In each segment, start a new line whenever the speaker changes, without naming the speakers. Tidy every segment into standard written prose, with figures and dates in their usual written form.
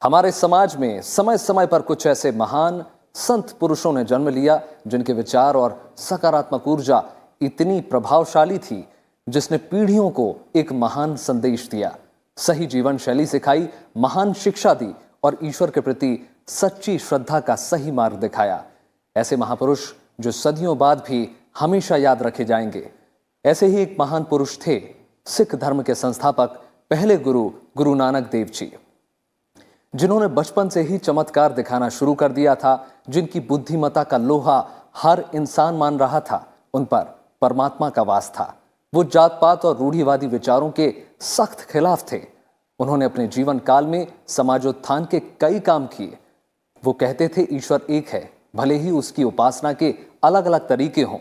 हमारे समाज में समय समय पर कुछ ऐसे महान संत पुरुषों ने जन्म लिया जिनके विचार और सकारात्मक ऊर्जा इतनी प्रभावशाली थी जिसने पीढ़ियों को एक महान संदेश दिया, सही जीवन शैली सिखाई, महान शिक्षा दी और ईश्वर के प्रति सच्ची श्रद्धा का सही मार्ग दिखाया। ऐसे महापुरुष जो सदियों बाद भी हमेशा याद रखे जाएंगे। ऐसे ही एक महान पुरुष थे सिख धर्म के संस्थापक पहले गुरु नानक देव जी, जिन्होंने बचपन से ही चमत्कार दिखाना शुरू कर दिया था। जिनकी बुद्धिमत्ता का लोहा हर इंसान मान रहा था, उन पर परमात्मा का वास था। वो जात पात और रूढ़िवादी विचारों के सख्त खिलाफ थे। उन्होंने अपने जीवन काल में समाजोत्थान के कई काम किए। वो कहते थे ईश्वर एक है, भले ही उसकी उपासना के अलग अलग तरीके हों।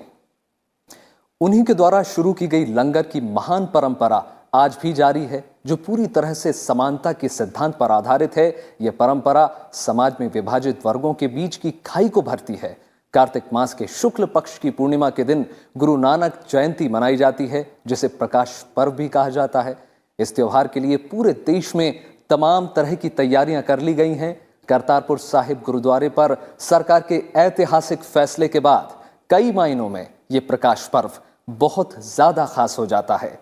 उन्हीं के द्वारा शुरू की गई लंगर की महान परंपरा आज भी जारी है, जो पूरी तरह से समानता के सिद्धांत पर आधारित है। यह परंपरा समाज में विभाजित वर्गों के बीच की खाई को भरती है। कार्तिक मास के शुक्ल पक्ष की पूर्णिमा के दिन गुरु नानक जयंती मनाई जाती है, जिसे प्रकाश पर्व भी कहा जाता है। इस त्योहार के लिए पूरे देश में तमाम तरह की तैयारियां कर ली गई हैं। करतारपुर साहिब गुरुद्वारे पर सरकार के ऐतिहासिक फैसले के बाद कई मायनों में यह प्रकाश पर्व बहुत ज्यादा खास हो जाता है।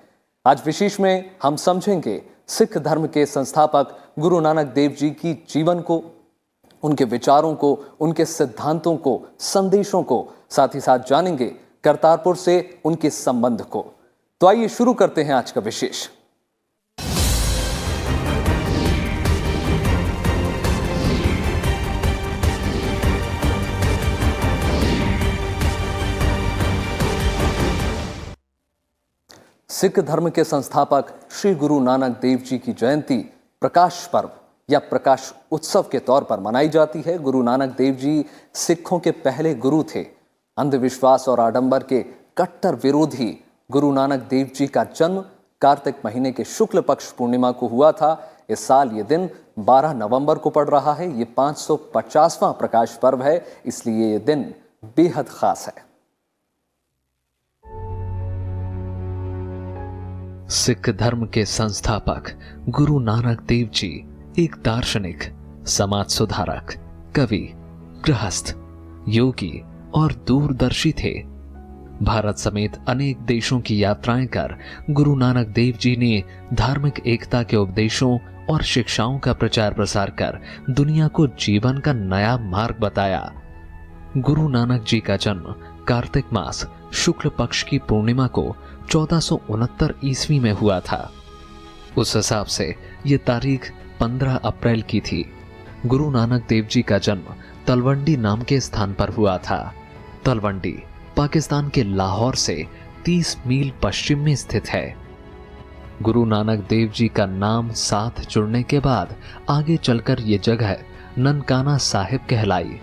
आज विशेष में हम समझेंगे सिख धर्म के संस्थापक गुरु नानक देव जी की जीवन को, उनके विचारों को, उनके सिद्धांतों को, संदेशों को, साथ ही साथ जानेंगे करतारपुर से उनके संबंध को। तो आइए शुरू करते हैं आज का विशेष। सिख धर्म के संस्थापक श्री गुरु नानक देव जी की जयंती प्रकाश पर्व या प्रकाश उत्सव के तौर पर मनाई जाती है। गुरु नानक देव जी सिखों के पहले गुरु थे। अंधविश्वास और आडंबर के कट्टर विरोधी गुरु नानक देव जी का जन्म कार्तिक महीने के शुक्ल पक्ष पूर्णिमा को हुआ था। इस साल ये दिन 12 नवंबर को पड़ रहा है। ये 550वां प्रकाश पर्व है, इसलिए ये दिन बेहद खास है।
सिख धर्म के संस्थापक गुरु नानक देव जी एक दार्शनिक, समाज सुधारक, कवि, गृहस्थ, योगी और दूरदर्शी थे। भारत समेत अनेक देशों की यात्राएं कर गुरु नानक देव जी ने धार्मिक एकता के उपदेशों और शिक्षाओं का प्रचार प्रसार कर दुनिया को जीवन का नया मार्ग बताया। गुरु नानक जी का जन्म कार्तिक मास शुक्ल पक्ष की पूर्णिमा को 1469 ईस्वी में हुआ था। उस हिसाब से ये तारीख 15 अप्रैल की थी। गुरु नानक देव जी का जन्म तलवंडी नाम के स्थान पर हुआ था। तलवंडी पाकिस्तान के लाहौर से 30 मील पश्चिम में स्थित है। गुरु नानक देव जी का नाम साथ जुड़ने के बाद आगे चलकर ये जगह ननकाना साहिब कहलाई।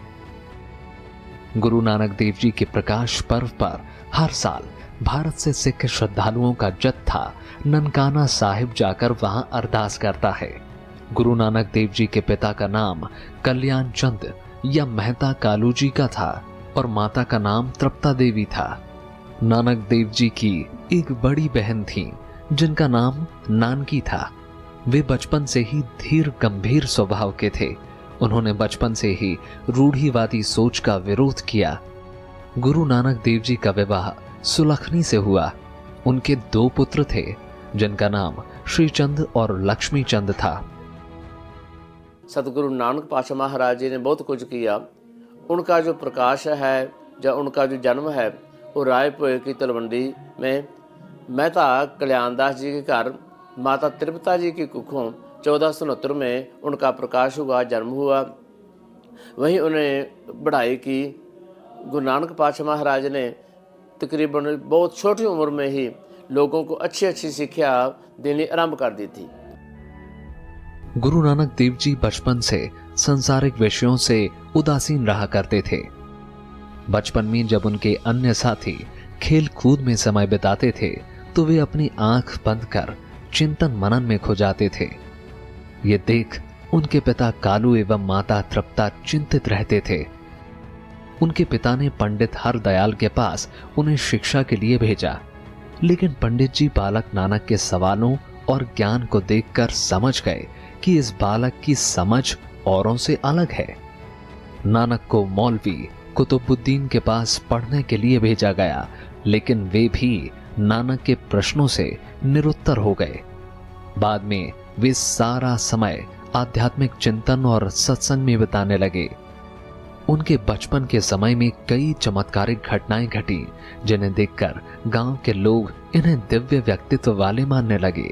गुरु नानक देव जी के प्रकाश पर्व पर हर साल भारत से सिख श्रद्धालुओं का जत्था ननकाना साहिब जाकर वहां अरदास करता है। गुरु नानक देव जी के पिता का नाम कल्याण चंद या मेहता कालू जी का था और माता का नाम तृप्ता देवी था। नानक देव जी की एक बड़ी बहन थी जिनका नाम नानकी था। वे बचपन से ही धीर गंभीर स्वभाव के थे। उन्होंने बचपन से ही रूढ़िवादी सोच का विरोध किया। गुरु नानक देव जी का विवाह सुलखनी से हुआ। उनके 2 पुत्र थे जिनका नाम श्री चंद और लक्ष्मी चंद था।
सतगुरु नानक पातशाह महाराज जी ने बहुत कुछ किया। उनका जो प्रकाश है या उनका जो जन्म है वो रायपुर की तलवंडी में मेहता कल्याणदास जी के घर माता तृप्ता जी की कुखों 1469 में उनका प्रकाश हुआ, जन्म हुआ। वहीं उन्हें पढ़ाई की। गुरु नानक पातशाह महाराज ने तकरीबन बहुत छोटी उम्र में ही लोगों को अच्छी अच्छी शिक्षा देनी आरंभ कर दी थी।
गुरु नानक देव जी बचपन से सांसारिक विषयों से उदासीन रहा करते थे। बचपन में जब उनके अन्य साथी खेल कूद में समय बिताते थे तो वे अपनी आंख बंद कर चिंतन मनन में खो जाते थे। ये देख उनके पिता कालू एवं माता तृप्ता चिंतित रहते थे। उनके पिता ने पंडित हरदयाल के पास उन्हें शिक्षा के लिए भेजा, लेकिन पंडित जी बालक नानक के सवालों और ज्ञान को देखकर समझ गए कि इस बालक की समझ औरों से अलग है। नानक को मौलवी कुतुबुद्दीन के पास पढ़ने के लिए भेजा गया, लेकिन वे भी नानक के प्रश्नों से निरुत्तर हो गए। बाद में वे सारा समय आध्यात्मिक चिंतन और सत्संग में बिताने लगे। उनके बचपन के समय में कई चमत्कारिक घटनाएं घटी, जिन्हें देखकर गांव के लोग इन्हें दिव्य व्यक्तित्व वाले मानने लगे।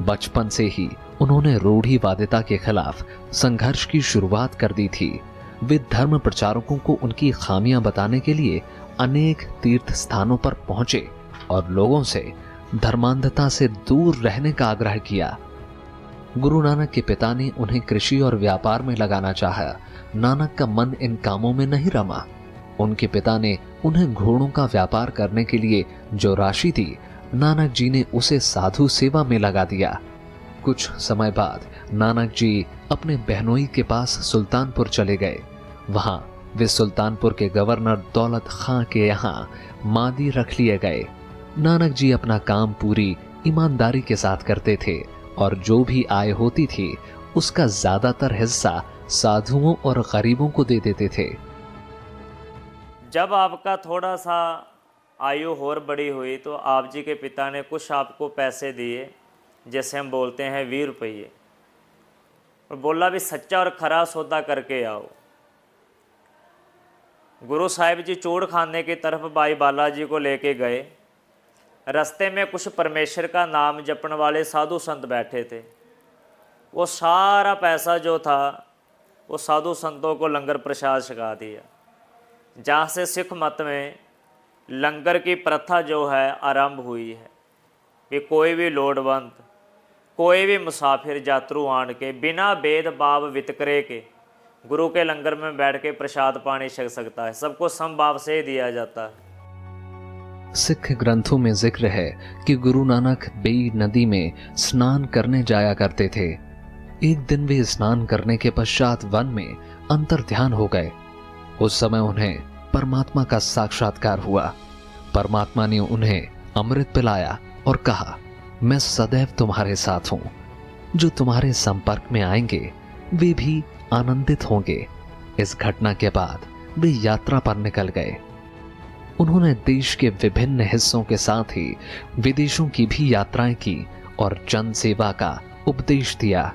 बचपन से ही उन्होंने रूढ़िवादिता के खिलाफ संघर्ष की शुरुआत कर दी थी। वे धर्म प्रचारकों को उनकी खामियां बताने के लिए अनेक तीर्थ स्थानों पर पहुंचे और लोगों से धर्मांधता से दूर रहने का आग्रह किया। गुरु नानक के पिता ने उन्हें कृषि और व्यापार में लगाना चाहा। नानक का मन इन कामों में नहीं रमा। उनके पिता ने उन्हें घोड़ों का व्यापार करने के लिए जो राशि दी, नानक जी ने उसे साधु सेवा में लगा दिया। कुछ समय बाद नानक जी अपने बहनोई के पास सुल्तानपुर चले गए। वहां वे सुल्तानपुर के गवर्नर दौलत खां के यहाँ मादी रख लिए गए। नानक जी अपना काम पूरी ईमानदारी के साथ करते थे और जो भी आय होती थी उसका ज्यादातर हिस्सा साधुओं और गरीबों को दे देते थे।
जब आपका थोड़ा सा आयु और बड़ी हुई तो आप जी के पिता ने कुछ आपको पैसे दिए, जैसे हम बोलते हैं 20 रुपये, और बोला भी सच्चा और खरा सौदा करके आओ। गुरु साहिब जी चूड़ खाने की तरफ भाई बालाजी को लेके गए। रास्ते में कुछ परमेश्वर का नाम जपने वाले साधु संत बैठे थे। वो सारा पैसा जो था वो साधु संतों को लंगर प्रसाद छका दिया। जहाँ से सिख मत में लंगर की प्रथा जो है आरंभ हुई है कि कोई भी लोड़वंत, कोई भी मुसाफिर यात्रु आन के बिना भेदभाव वितकरे के गुरु के लंगर में बैठ के प्रसाद पानी छक सकता है। सबको समभाव से ही दिया जाता है।
सिख ग्रंथों में जिक्र है कि गुरु नानक बेई नदी में स्नान करने जाया करते थे। एक दिन वे स्नान करने के पश्चात वन में अंतर ध्यान हो गए। उस समय उन्हें परमात्मा का साक्षात्कार हुआ। परमात्मा ने उन्हें अमृत पिलाया और कहा, मैं सदैव तुम्हारे साथ हूं। जो तुम्हारे संपर्क में आएंगे वे भी आनंदित होंगे। इस घटना के बाद वे यात्रा पर निकल गए। उन्होंने देश के विभिन्न हिस्सों के साथ ही विदेशों की भी यात्राएं की और जन सेवा का उपदेश दिया।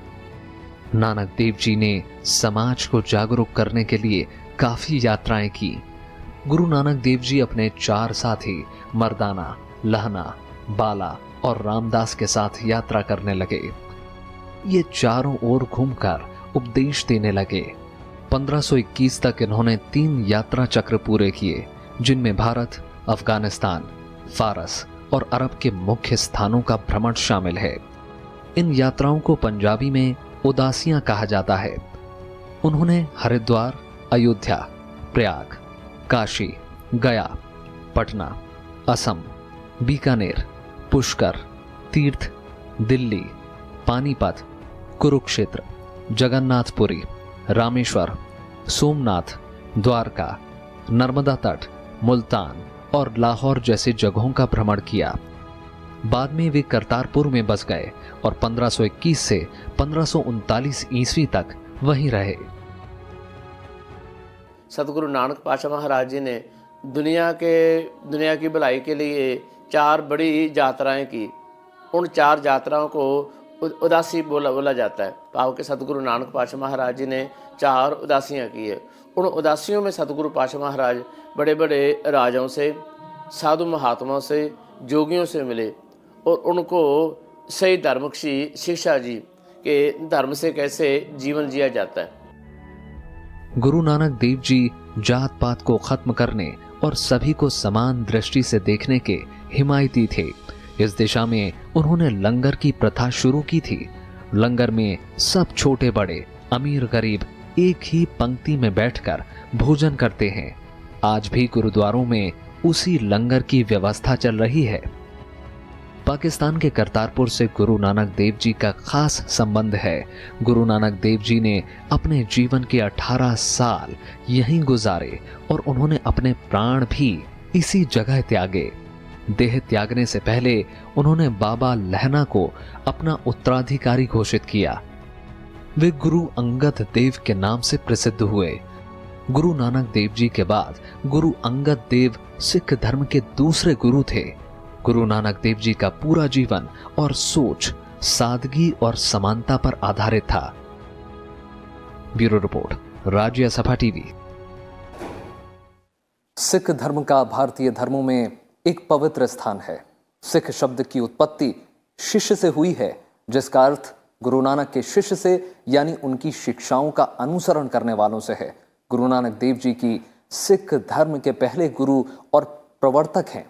नानक देव जी ने समाज को जागरूक करने के लिए काफी यात्राएं की। गुरु नानक देव जी अपने 4 साथी मर्दाना, लहना, बाला और रामदास के साथ यात्रा करने लगे। ये चारों ओर घूमकर उपदेश देने लगे। 1521 तक इन्होंने 3 यात्रा चक्र पूरे किए, जिनमें भारत, अफगानिस्तान, फारस और अरब के मुख्य स्थानों का भ्रमण शामिल है। इन यात्राओं को पंजाबी में उदासियां कहा जाता है। उन्होंने हरिद्वार, अयोध्या, प्रयाग, काशी, गया, पटना, असम, बीकानेर, पुष्कर, तीर्थ, दिल्ली, पानीपत, कुरुक्षेत्र, जगन्नाथपुरी, रामेश्वर, सोमनाथ, द्वारका, नर्मदा तट, मुल्तान और लाहौर जैसे जगहों का भ्रमण किया। बाद में वे करतारपुर में बस गए और 1521 से 1539 ईस्वी तक वहीं रहे।
सतगुरु नानक पातशाह महाराज जी ने दुनिया की भलाई के लिए 4 बड़ी यात्राएं की। उन 4 यात्राओं को उदासी बोला जाता है। भाव के सतगुरु नानक पातशाह महाराज जी ने 4 उदासियां की है। उन उदासियों में सतगुरु पातशाह महाराज बड़े बड़े राजाओं से, साधु महात्माओं से, जोगियों से मिले और उनको सही धर्म की शिक्षा दी कि धर्म से कैसे जीवन जिया जाता है।
गुरु नानक देव जी जात पात को खत्म करने और सभी को समान दृष्टि से देखने के हिमायती थे। इस दिशा में उन्होंने लंगर की प्रथा शुरू की थी। लंगर में सब छोटे बड़े, अमीर गरीब एक ही पंक्ति में बैठकर भोजन करते हैं। आज भी गुरुद्वारों में उसी लंगर की व्यवस्था चल रही है। पाकिस्तान के करतारपुर से गुरु नानक देव जी का खास संबंध है। गुरु नानक देव जी ने अपने जीवन के 18 साल यहीं गुजारे और उन्होंने अपने प्राण भी इसी जगह त्यागे। देह त्यागने से पहले उन्होंने बाबा लहना को अपना उत्तराधिकारी घोषित किया। वे गुरु अंगद देव के नाम से प्रसिद्ध हुए। गुरु नानक देव जी के बाद गुरु अंगद देव सिख धर्म के दूसरे गुरु थे। गुरु नानक देव जी का पूरा जीवन और सोच सादगी और समानता पर आधारित था। ब्यूरो रिपोर्ट, राज्य सभा टीवी।
सिख धर्म का भारतीय धर्मों में एक पवित्र स्थान है। सिख शब्द की उत्पत्ति शिष्य से हुई है, जिसका अर्थ गुरु नानक के शिष्य से यानी उनकी शिक्षाओं का अनुसरण करने वालों से है। गुरु नानक देव जी की सिख धर्म के पहले गुरु और प्रवर्तक हैं।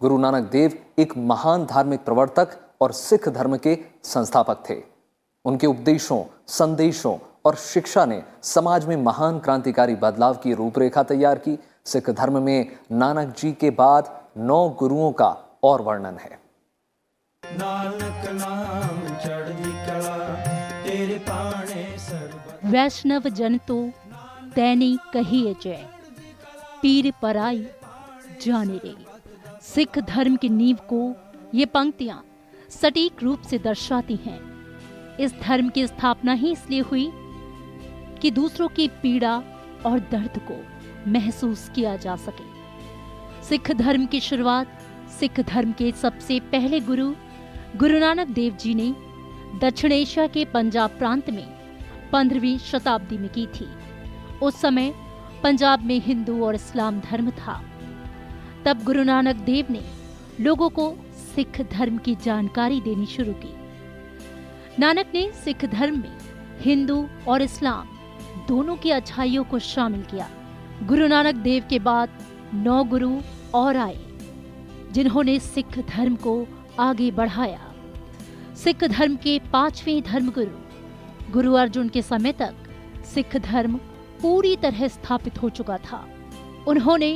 गुरु नानक देव एक महान धार्मिक प्रवर्तक और सिख धर्म के संस्थापक थे। उनके उपदेशों, संदेशों और शिक्षा ने समाज में महान क्रांतिकारी बदलाव की रूपरेखा तैयार की। सिख धर्म में नानक जी के बाद 9 गुरुओं का और वर्णन है।
नानक नाम चढ़दी कला तेरे पाने सर्व।
वैष्णव जन तो तैनी कहिए जय, पीर पराई जाने रे। सिख धर्म की नींव को ये पंक्तियां सटीक रूप से दर्शाती हैं। इस धर्म की स्थापना ही इसलिए हुई कि दूसरों की पीड़ा और दर्द को महसूस किया जा सके। सिख धर्म की शुरुआत सिख धर्म के सबसे पहले गुरु गुरु नानक देव जी ने दक्षिण एशिया के पंजाब प्रांत में 15वीं शताब्दी में की थी। उस समय पंजाब में हिंदू और इस्लाम धर्म था। तब गुरु नानक देव ने लोगों को सिख धर्म की जानकारी देनी शुरू की। नानक ने सिख धर्म में हिंदू और इस्लाम दोनों की अच्छाइयों को शामिल किया। गुरु नानक देव के बाद 9 गुरु और आए, जिन्होंने सिख धर्म को आगे बढ़ाया। सिख धर्म के 5वें धर्मगुरु गुरु अर्जुन के समय तक सिख धर्म पूरी तरह स्थापित हो चुका था। उन्होंने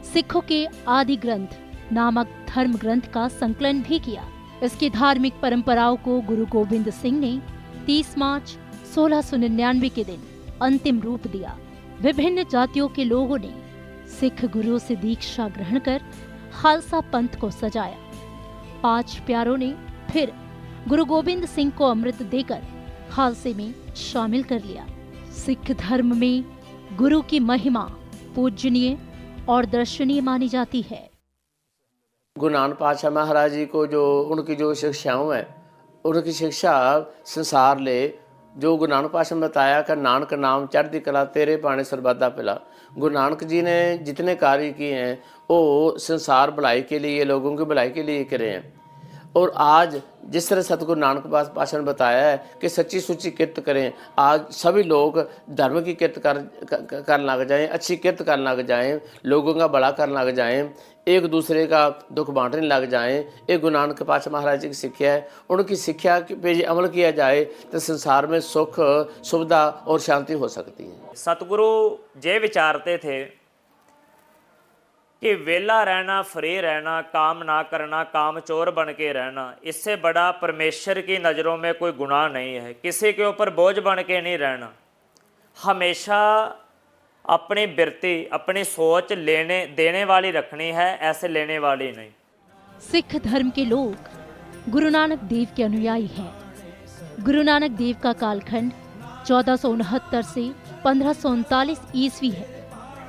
सिखों के आदि ग्रंथ नामक धर्म ग्रंथ का संकलन भी किया। इसकी धार्मिक परंपराओं को गुरु गोविंद सिंह ने 30 मार्च 1699 के दिन अंतिम रूप दिया। विभिन्न जातियों के लोगों ने सिख गुरुओं से दीक्षा ग्रहण कर खालसा पंथ को सजाया। 5 प्यारों ने फिर गुरु गोविंद सिंह को अमृत देकर खालसे में शामिल कर लिया। सिख धर्म में गुरु की महिमा पूजनीय और दर्शनीय मानी जाती है।
गुरु नानक पातशाह महाराज जी को जो उनकी जो शिक्षाओं है, उनकी शिक्षा संसार ले, जो गुरु नानक पातशाह ने बताया कि नानक नाम चढ़दी कला तेरे पाने सरबता पिला। गुरु नानक जी ने जितने कार्य किए हैं वो संसार भलाई के लिए, लोगों की भलाई के लिए करे हैं। और आज जिस तरह सतगुरु नानक पातशाह ने बताया है कि सच्ची सुच्ची किरत करें, आज सभी लोग धर्म की किरत करने लग जाएं, अच्छी किरत करने लग जाएं, लोगों का भला करने लग जाएं, एक दूसरे का दुख बांटने लग जाएं। एक गुरु नानक पातशाह महाराज जी की शिक्षा है। उनकी शिक्षा पे अमल किया जाए तो संसार में सुख, सुविधा और शांति हो सकती है।
सतगुरु ये विचारते थे कि वेला रहना, फ्री रहना, काम ना करना, काम चोर बन के रहना, इससे बड़ा परमेश्वर की नज़रों में कोई गुनाह नहीं है। किसी के ऊपर बोझ बन के नहीं रहना, हमेशा अपनी बिरती, अपनी सोच लेने देने वाली रखनी है, ऐसे लेने वाली नहीं।
सिख धर्म के लोग गुरु नानक देव के अनुयायी हैं। गुरु नानक देव का कालखंड 1469 से 1539 ईस्वी है।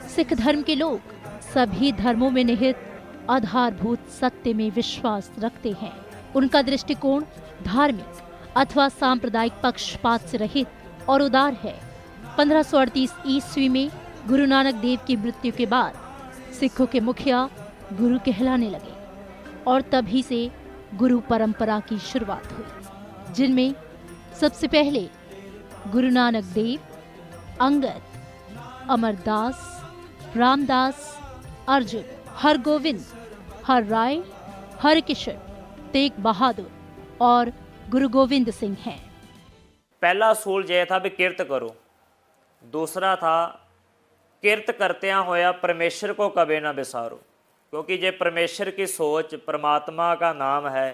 सिख धर्म के लोग सभी धर्मों में निहित आधारभूत सत्य में विश्वास रखते हैं। उनका दृष्टिकोण धार्मिक अथवा सांप्रदायिक पक्षपात से रहित और उदार है। 1538 ईस्वी में गुरु नानक देव की मृत्यु के बाद सिखों के मुखिया गुरु कहलाने लगे और तभी से गुरु परंपरा की शुरुआत हुई, जिनमें सबसे पहले गुरु नानक देव, अंगद, अमरदास, रामदास, अर्जुन, हरगोविंद, हर राय, हरकिशन, तेग बहादुर और गुरु गोविंद सिंह हैं।
पहला असूल यह था भी किरत करो। दूसरा था किरत करते होया परमेश्वर को कभी ना बिसारो, क्योंकि जे परमेश्वर की सोच परमात्मा का नाम है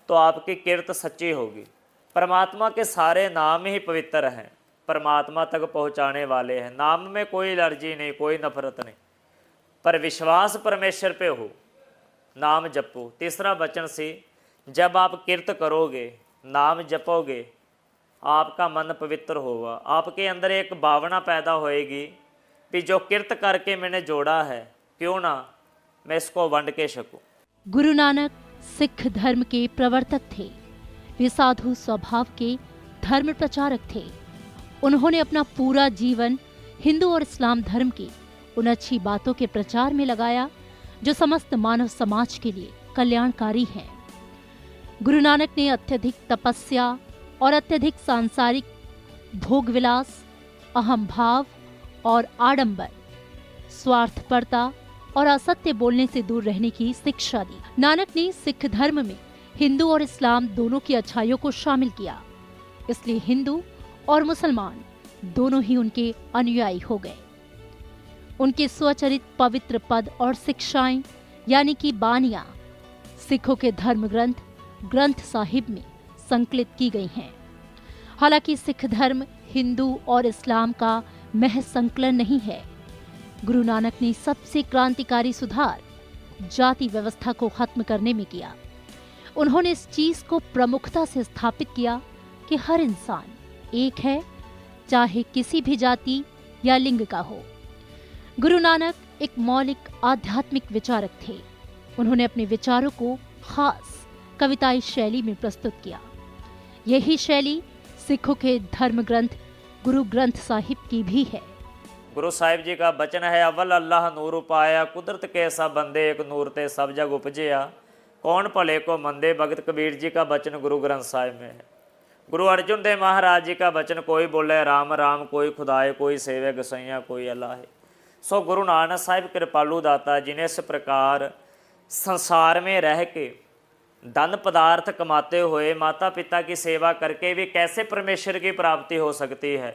तो आपकी किरत सच्ची होगी। परमात्मा के सारे नाम ही पवित्र हैं, परमात्मा तक पहुंचाने वाले हैं। नाम में कोई एलर्जी नहीं, कोई नफरत नहीं, पर विश्वास परमेश्वर पे हो, नाम जपो। तीसरा वचन से जब आप किरत करोगे, नाम जपोगे, आपका मन पवित्र होगा, आपके अंदर एक भावना पैदा होएगी कि जो किरत करके मैंने जोड़ा है, क्यों ना मैं इसको वंड के सकूं।
गुरु नानक सिख धर्म के प्रवर्तक थे। वे साधु स्वभाव के धर्म प्रचारक थे। उन्होंने अपना पूरा जीवन हिंदू और इस्लाम धर्म की उन अच्छी बातों के प्रचार में लगाया जो समस्त मानव समाज के लिए कल्याणकारी हैं। गुरु नानक ने अत्यधिक तपस्या और अत्यधिक सांसारिक भोगविलास, अहम भाव और आडंबर, स्वार्थपरता और असत्य बोलने से दूर रहने की शिक्षा दी। नानक ने सिख धर्म में हिंदू और इस्लाम दोनों की अच्छाइयों को शामिल किया, इसलिए हिंदू और मुसलमान दोनों ही उनके अनुयायी हो गए। उनके स्वचरित पवित्र पद और शिक्षाएं यानी कि बानियां सिखों के धर्म ग्रंथ साहिब में संकलित की गई हैं। हालांकि सिख धर्म हिंदू और इस्लाम का महज संकलन नहीं है। गुरु नानक ने सबसे क्रांतिकारी सुधार जाति व्यवस्था को खत्म करने में किया। उन्होंने इस चीज को प्रमुखता से स्थापित किया कि हर इंसान एक है, चाहे किसी भी जाति या लिंग का हो। गुरु नानक एक मौलिक आध्यात्मिक विचारक थे। उन्होंने अपने विचारों को खास कविताई शैली में प्रस्तुत किया। यही शैली सिखों के धर्म ग्रंथ गुरु ग्रंथ साहिब की भी है।
गुरु साहिब जी का वचन है, अव्वल अल्लाह नूर पाया, कुदरत के सब बंदे एक नूर ते सब जग उपजया, कौन भले को मंदे। भगत कबीर जी का वचन गुरु ग्रंथ साहिब में है। गुरु अर्जुन देव महाराज जी का वचन, कोई बोले राम राम, कोई खुदाए, कोई सेवे गसैया, कोई अल्लाह है। सो गुरु नानक साहिब कृपालु दाता जिन्हें इस प्रकार संसार में रह के धन पदार्थ कमाते हुए माता पिता की सेवा करके भी कैसे परमेश्वर की प्राप्ति हो सकती है,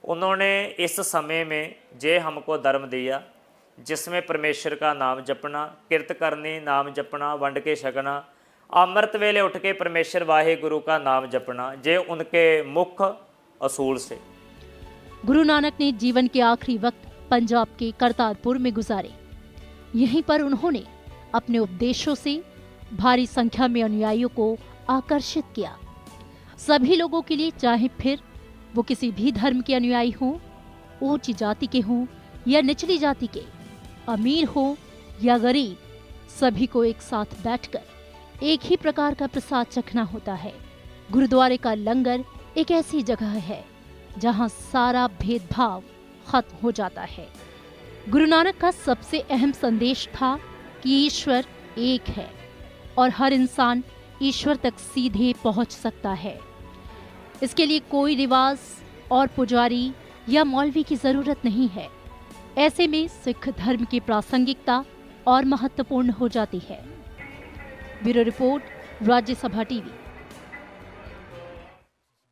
उन्होंने इस समय में जे हमको धर्म दिया जिसमें परमेश्वर का नाम जपना, किरत करनी, नाम जपना, वंड के छकना, अमृत वेले उठ के परमेश्वर वाहे गुरु का नाम जपना, जे उनके मुख्य असूल से।
गुरु नानक ने जीवन के आखिरी वक्त पंजाब के करतारपुर में गुजारे। यहीं पर उन्होंने अपने उपदेशों से भारी संख्या में अनुयायियों को आकर्षित किया। सभी लोगों के लिए, चाहे फिर वो किसी भी धर्म के अनुयायी हों, ऊंची जाति के हों या निचली जाति के, अमीर हो या गरीब, सभी को एक साथ बैठकर एक ही प्रकार का प्रसाद चखना होता है। गुरुद्वारे का लंगर एक ऐसी जगह है जहां सारा भेदभाव खत्म हो जाता है। गुरु नानक का सबसे अहम संदेश था कि ईश्वर एक है और हर इंसान ईश्वर तक सीधे पहुंच सकता है। इसके लिए कोई रिवाज और पुजारी या मौलवी की जरूरत नहीं है। ऐसे में सिख धर्म की प्रासंगिकता और महत्वपूर्ण हो जाती है। Bureau report, Rajya Sabha TV.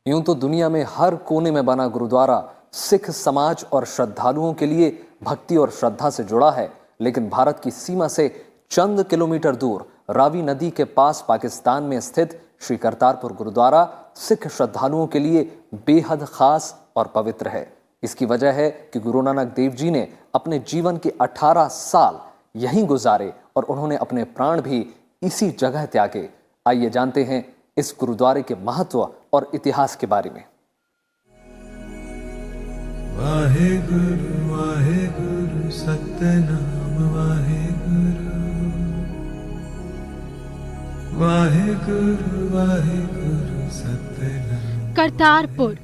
यूं तो दुनिया में हर कोने में बना गुरुद्वारा सिख समाज और श्रद्धालुओं के लिए भक्ति और श्रद्धा से जुड़ा है, लेकिन भारत की सीमा से चंद किलोमीटर दूर रावी नदी के पास पाकिस्तान में स्थित श्री करतारपुर गुरुद्वारा सिख श्रद्धालुओं के लिए बेहद खास और पवित्र है। इसकी वजह है कि गुरु नानक देव जी ने अपने जीवन के 18 साल यहीं गुजारे और उन्होंने अपने प्राण भी इसी जगह त्यागे। आइए जानते हैं इस गुरुद्वारे के महत्व और इतिहास के बारे में।
वाहेगुरु सतनाम वाहेगुरु, वाहेगुरु वाहेगुरु सतनाम।
करतारपुर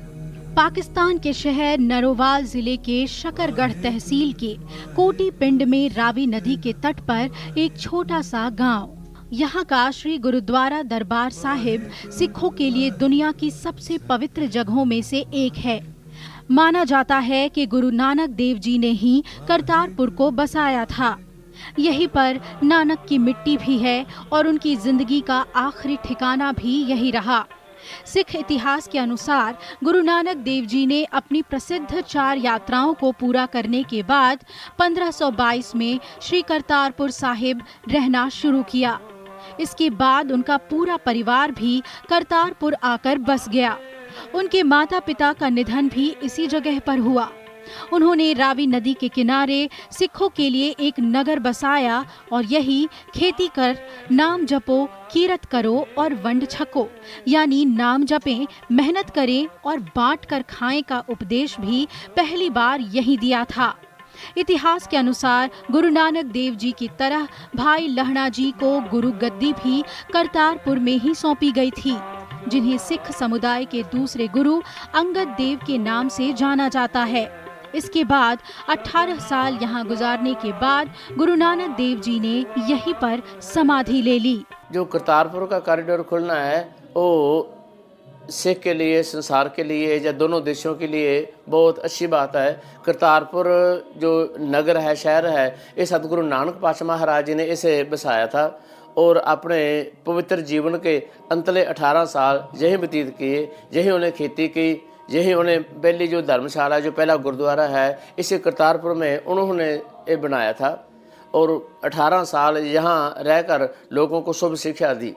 पाकिस्तान के शहर नरोवाल जिले के शकरगढ़ तहसील के कोटी पिंड में रावी नदी के तट पर एक छोटा सा गांव। यहाँ का श्री गुरुद्वारा दरबार साहिब सिखों के लिए दुनिया की सबसे पवित्र जगहों में से एक है। माना जाता है कि गुरु नानक देव जी ने ही करतारपुर को बसाया था। यहीं पर नानक की मिट्टी भी है और उनकी जिंदगी का आखिरी ठिकाना भी यही रहा। सिख इतिहास के अनुसार गुरु नानक देव जी ने अपनी प्रसिद्ध 4 यात्राओं को पूरा करने के बाद 1522 में श्री करतारपुर साहिब रहना शुरू किया। इसके बाद उनका पूरा परिवार भी करतारपुर आकर बस गया। उनके माता पिता का निधन भी इसी जगह पर हुआ। उन्होंने रावी नदी के किनारे सिखों के लिए एक नगर बसाया और यही खेती कर, नाम जपो, कीरत करो और वंड छको, यानी नाम जपें, मेहनत करें और बांट कर खाएं का उपदेश भी पहली बार यही दिया था। इतिहास के अनुसार गुरु नानक देव जी की तरह भाई लहणा जी को गुरु गद्दी भी करतारपुर में ही सौंपी गई थी, जिन्हें सिख समुदाय के दूसरे गुरु अंगद देव के नाम से जाना जाता है। इसके बाद 18 साल यहाँ गुजारने के बाद गुरु नानक देव जी ने यहीं पर समाधि ले ली।
जो करतारपुर का कॉरिडोर खुलना है वो सिख के लिए, संसार के लिए या दोनों देशों के लिए बहुत अच्छी बात है। करतारपुर जो नगर है, शहर है, ये सतगुरु नानक पातशाह महाराज जी ने इसे बसाया था और अपने पवित्र जीवन के अंतले 18 साल यही व्यतीत किए, यही उन्हें खेती की, यही उन्हें पहली जो धर्मशाला, जो पहला गुरुद्वारा है, इसे करतारपुर में उन्होंने ये बनाया था और 18 साल यहाँ रहकर लोगों को शुभ शिक्षा दी।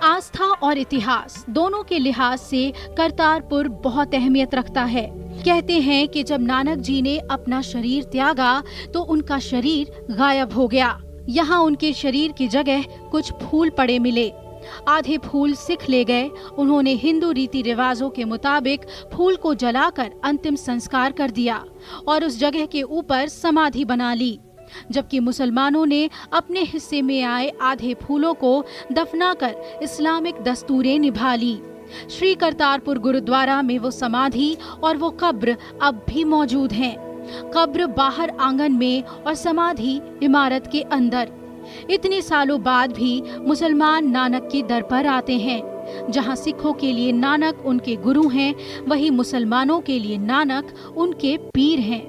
आस्था और इतिहास दोनों के लिहाज से करतारपुर बहुत अहमियत रखता है। कहते हैं कि जब नानक जी ने अपना शरीर त्यागा तो उनका शरीर गायब हो गया। यहाँ उनके शरीर की जगह कुछ फूल पड़े मिले। आधे फूल सिख ले गए। उन्होंने हिंदू रीति रिवाजों के मुताबिक फूल को जलाकर अंतिम संस्कार कर दिया और उस जगह के ऊपर समाधि बना ली, जबकि मुसलमानों ने अपने हिस्से में आए आधे फूलों को दफनाकर इस्लामिक दस्तूरें निभा ली। श्री करतारपुर गुरुद्वारा में वो समाधि और वो कब्र अब भी मौजूद हैं। कब्र बाहर आंगन में और समाधि इमारत के अंदर। इतने सालों बाद भी मुसलमान नानक के दर पर आते हैं। जहां सिखों के लिए नानक उनके गुरु हैं, वहीं मुसलमानों के लिए नानक उनके पीर हैं।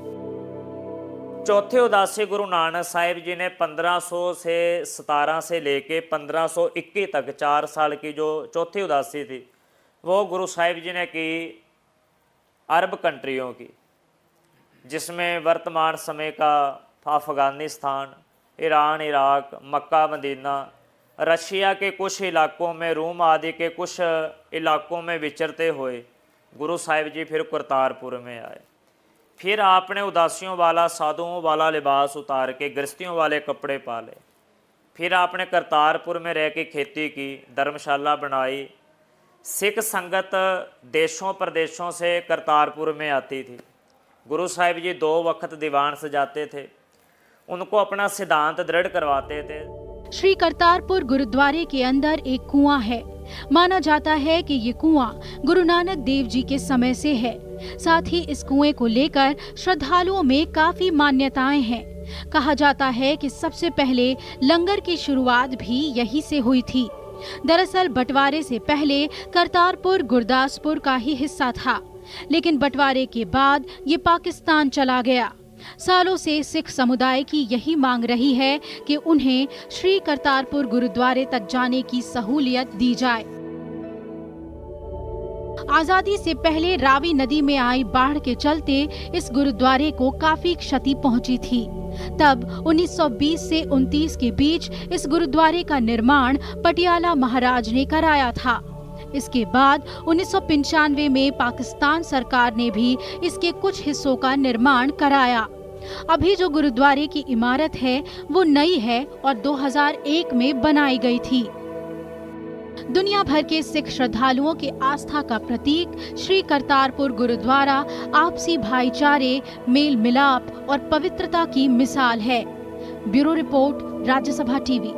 चौथे उदासी गुरु नानक साहिब जी ने 1517 से लेके 1521 तक 4 साल की जो चौथी उदासी थी वो गुरु साहिब जी ने की अरब कंट्रियों की, जिसमें वर्तमान समय का अफ़गानिस्तान, ईरान, इराक, मक्का, मदीना, रशिया के कुछ इलाकों में, रोम आदि के कुछ इलाकों में विचरते हुए गुरु साहिब जी फिर करतारपुर में आए। फिर आपने उदासियों वाला, साधुओं वाला लिबास उतार के गृहस्थियों वाले कपड़े पाले। फिर आपने करतारपुर में रह के खेती की, धर्मशाला बनाई। सिख संगत देशों प्रदेशों से करतारपुर में आती थी। गुरु साहिब जी 2 वक्त दीवान सजाते थे, उनको अपना सिद्धांत दृढ़ करवाते थे।
श्री करतारपुर गुरुद्वारे के अंदर एक कुआं है। माना जाता है कि ये कुआं गुरु नानक देव जी के समय से है। साथ ही इस कुएं को लेकर श्रद्धालुओं में काफी मान्यताएं हैं। कहा जाता है कि सबसे पहले लंगर की शुरुआत भी यहीं से हुई थी। दरअसल बंटवारे से पहले करतारपुर गुरदासपुर का ही हिस्सा था, लेकिन बंटवारे के बाद ये पाकिस्तान चला गया। सालों से सिख समुदाय की यही मांग रही है कि उन्हें श्री करतारपुर गुरुद्वारे तक जाने की सहूलियत दी जाए। आजादी से पहले रावी नदी में आई बाढ़ के चलते इस गुरुद्वारे को काफी क्षति पहुंची थी। तब 1920 से 29 के बीच इस गुरुद्वारे का निर्माण पटियाला महाराज ने कराया था। इसके बाद 1995 में पाकिस्तान सरकार ने भी इसके कुछ हिस्सों का निर्माण कराया। अभी जो गुरुद्वारे की इमारत है वो नई है और 2001 में बनाई गई थी। दुनिया भर के सिख श्रद्धालुओं के आस्था का प्रतीक श्री करतारपुर गुरुद्वारा आपसी भाईचारे, मेल मिलाप और पवित्रता की मिसाल है। Bureau report, Rajya Sabha TV.